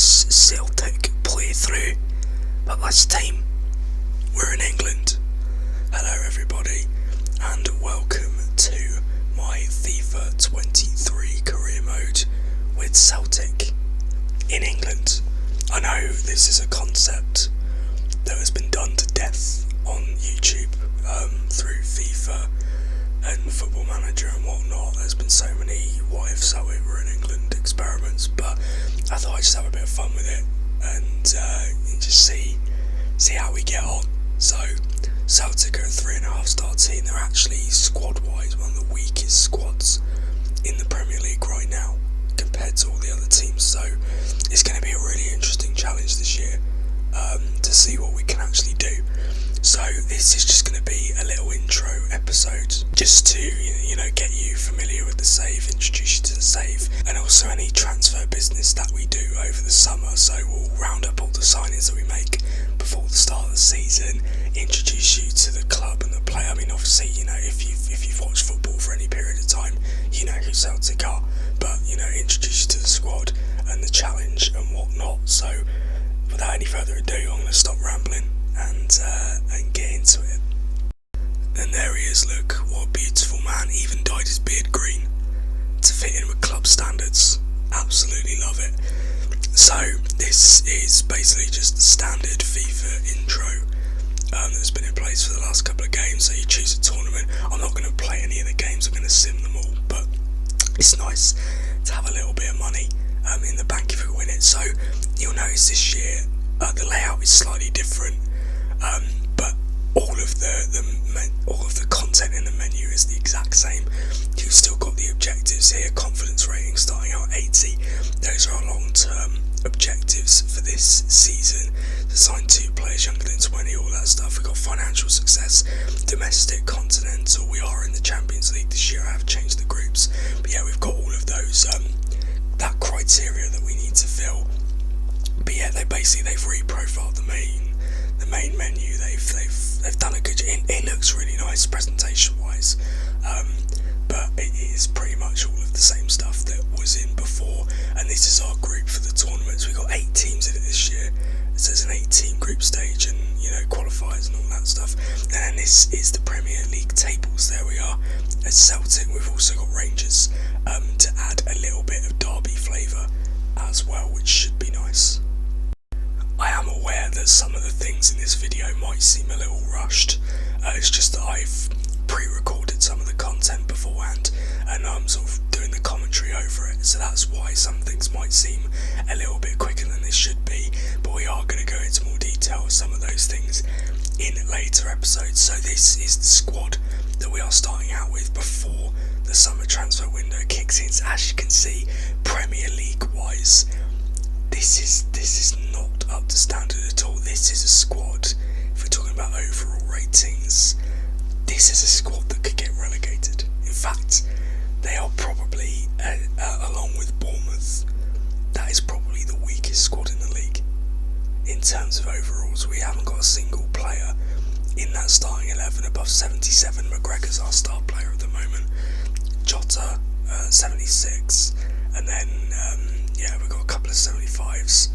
this Celtic playthrough, but this time we're in England. Hello everybody, and welcome to my FIFA 23 career mode with Celtic in England. I know this is a concept that has been done to death on YouTube through FIFA and Football Manager and whatnot. There's been so many what if Celtic were in England experiments, but I thought I'd just have a bit of fun with it and just see how we get on. So Celtic are a 3.5 star team. They're actually squad wise one of the weakest squads in the Premier League right now compared to all the other teams, so it's going to be a really interesting challenge this year to see what we can actually do. So this is just going to be a little intro episode just to get you familiar with the save, introduce you to the save, and also any transfer business that we do over the summer. So we'll round up all the signings that we make before the start of the season, introduce you to the club and the player. I mean, obviously, if you've watched football for any period of time, you know who Celtic are, but introduce you to the squad and the challenge and whatnot. So without any further ado, I'm going to stop rambling and get into it. And there he is, look, what a beautiful man. Even dyed his beard green to fit in with club standards. Absolutely love it. So this is basically just the standard FIFA intro that's been in place for the last couple of games. So you choose a tournament. I'm not going to play any of the games, I'm going to sim them all, but it's nice to have a little bit of money in the bank if we win it. So you'll notice this year the layout is slightly different, but all of the content in the menu is the exact same. You've still got the objectives here. Confidence rating starting out 80. Those are our long-term objectives for this season. To sign 2 players younger than 20, all that stuff. We've got financial success, domestic, continental. We are in the Champions League this year. I have changed the groups, but yeah, we've got all of those that criteria that we need to fill. But yeah, they've reprofiled the main menu. They've done a good job. It looks really nice presentation wise, but it is pretty much all of the same stuff that was in before. And this is our group for the tournaments. We've got 8 teams in it this year. So there's an 8-team group stage and qualifiers and all that stuff. And then this is the Premier League tables. There we are. At Celtic, we've also got Rangers to add a little bit of derby flavour as well, which should be nice. I am aware that some of the things in this video might seem a little rushed. It's just that I've pre-recorded some of the content beforehand and I'm sort of doing the commentary over it, so that's why some things might seem a little bit quicker than they should be, but we are going to go into more detail with some of those things in later episodes. So this is the squad that we are starting out with before the summer transfer window kicks in. So as you can see, Premier League wise, this is not up to standard at all. This is a squad, if we're talking about overall ratings, this is a squad that could get relegated. In fact, they are probably, along with Bournemouth, that is probably the weakest squad in the league. In terms of overalls, we haven't got a single player in that starting 11 above 77. McGregor's our star player at the moment. Jota, 76, and then we've got a couple of 75s.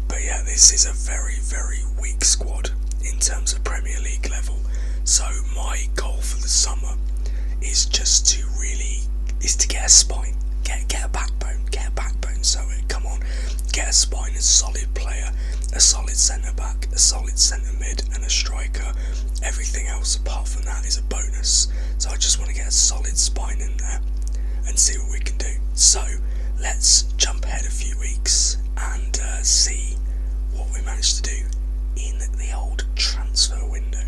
But yeah, this is a very, very weak squad in terms of Premier League level. So my goal for the summer is just to get a spine, get a backbone. So come on, get a spine, a solid player, a solid centre back, a solid centre mid, and a striker. Everything else apart from that is a bonus. So I just want to get a solid spine in there and see what we can do. So let's jump ahead a few weeks and see what we managed to do in the old transfer window.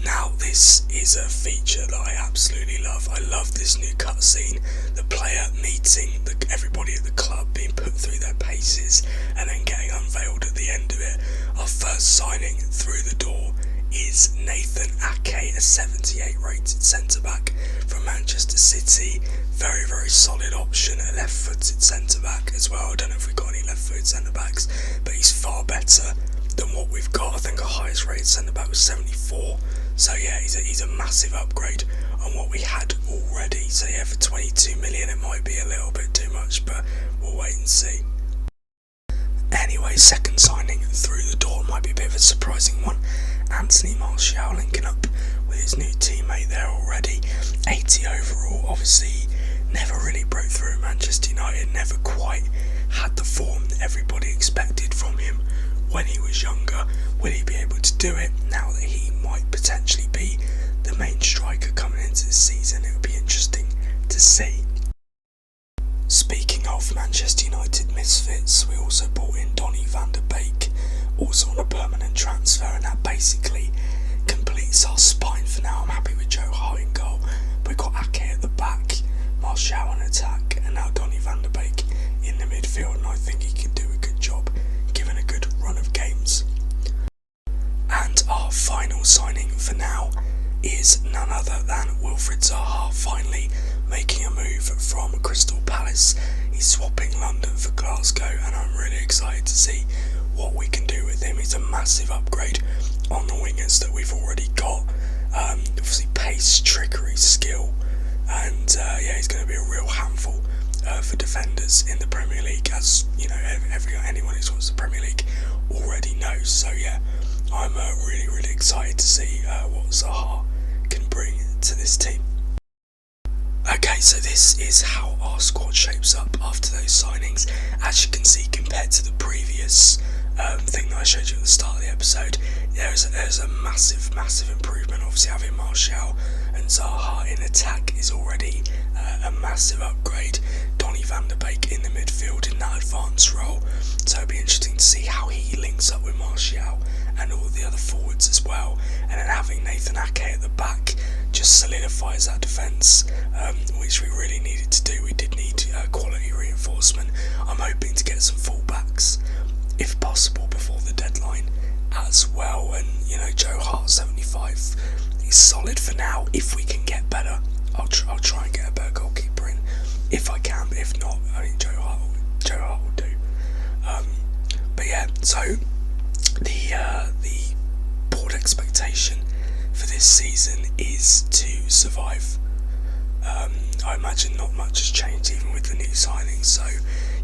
Now this is a feature that I absolutely love. I love this new cutscene. The player meeting everybody at the club, being put through their paces and then getting unveiled at the end of it. Our first signing through the door is Nathan Ake, a 78 rated centre back from Manchester City. Very, very solid option, a left footed centre back as well. I don't know if we've got any left footed centre backs, but he's far better than what we've got. I think our highest rated centre back was 74. So yeah, he's a massive upgrade on what we had already. So yeah, for 22 million it might be a little bit too much, but we'll wait and see. Anyway, second signing through the door might be a bit of a surprising one. Anthony Martial linking up with his new teammate there already. 80 overall, obviously never really broke through at Manchester United, never quite had the form that everybody expected from him when he was younger. Will he be able to do it now that he might potentially be the main striker coming into this season? It would be interesting to see. Speaking of Manchester United misfits, we also brought in Donny van der Beek, also on a permanent transfer, and that basically completes our spine for now. I'm happy with Joe Hart in goal. We've got Ake at the back, Martial in attack, and now Donny van der Beek in the midfield, and I think he can do a good job given a good run of games. And our final signing for now is none other than Wilfried Zaha, finally making a move from Crystal Palace. He's swapping London for Glasgow, and I'm really excited to see what we can do with him. He's a massive upgrade on the wingers that we've already got. Obviously pace, trickery, skill, and he's going to be a real handful for defenders in the Premier League, as you know, anyone who's watched the Premier League already knows. So yeah, I'm really excited to see what Zaha can bring to this team. Okay, so this is how our squad shapes up after those signings. As you can see, compared to the previous thing that I showed you at the start of the episode, there's a massive improvement. Obviously having Martial and Zaha in attack is already a massive upgrade. Donny van der Beek in the midfield in that advanced role, so it'll be interesting to see how he links up with Martial and all the other forwards as well. And then having Nathan Ake at the back just solidifies that defence, which we really needed to do. We did need quality reinforcement. I'm hoping to get some fullbacks, if possible, before the deadline as well. And you know, Joe Hart 75 is solid for now. If we can get better, I'll try and get a better goalkeeper in if I can. But if not, I mean, Joe Hart will do. But yeah, so the board expectation for this season is to survive. I imagine not much has changed even with the new signings, so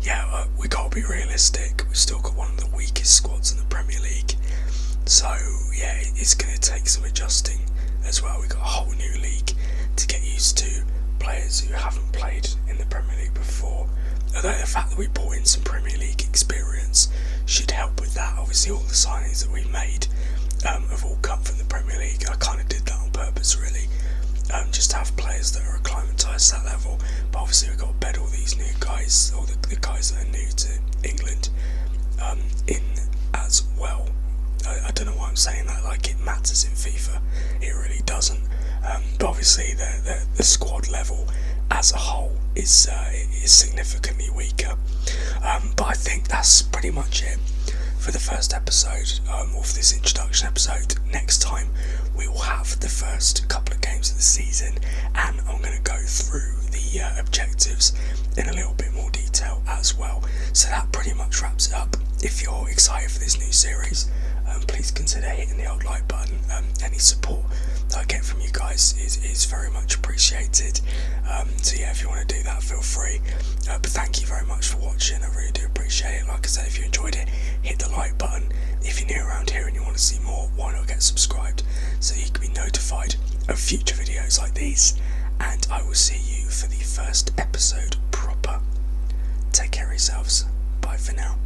yeah, we gotta be realistic. We've still got one of the weakest squads in the Premier League, so yeah, it's going to take some adjusting as well. We've got a whole new league to get used to, players who haven't played in the Premier League before, although the fact that we brought in some Premier League experience should help with that. Obviously all the signings that we've made have all come from the Premier League. I kind of did that on purpose really, just to have players that are acclimatised to that level. But obviously we've got to bed all these new guys, all the guys that are new to England, in as well. I don't know why I'm saying that like it matters in FIFA. It really doesn't. But obviously the squad level as a whole is significantly weaker. But I think that's pretty much it for the first episode of this introduction episode. Next time we will have the first couple of games of the season, and I'm going to go through the objectives in a little bit more detail as well. So that pretty much wraps it up. If you're excited for this new series, please consider hitting the old like button. Any support that I get from you guys is very much appreciated. So yeah, if you want to do that, feel free. But thank you very much for watching. I really do appreciate it. Like I said, if you enjoyed it, hit the like button. If you're new around here and you want to see more, why not get subscribed so you can be notified of future videos like these. And I will see you for the first episode proper. Take care of yourselves. Bye for now.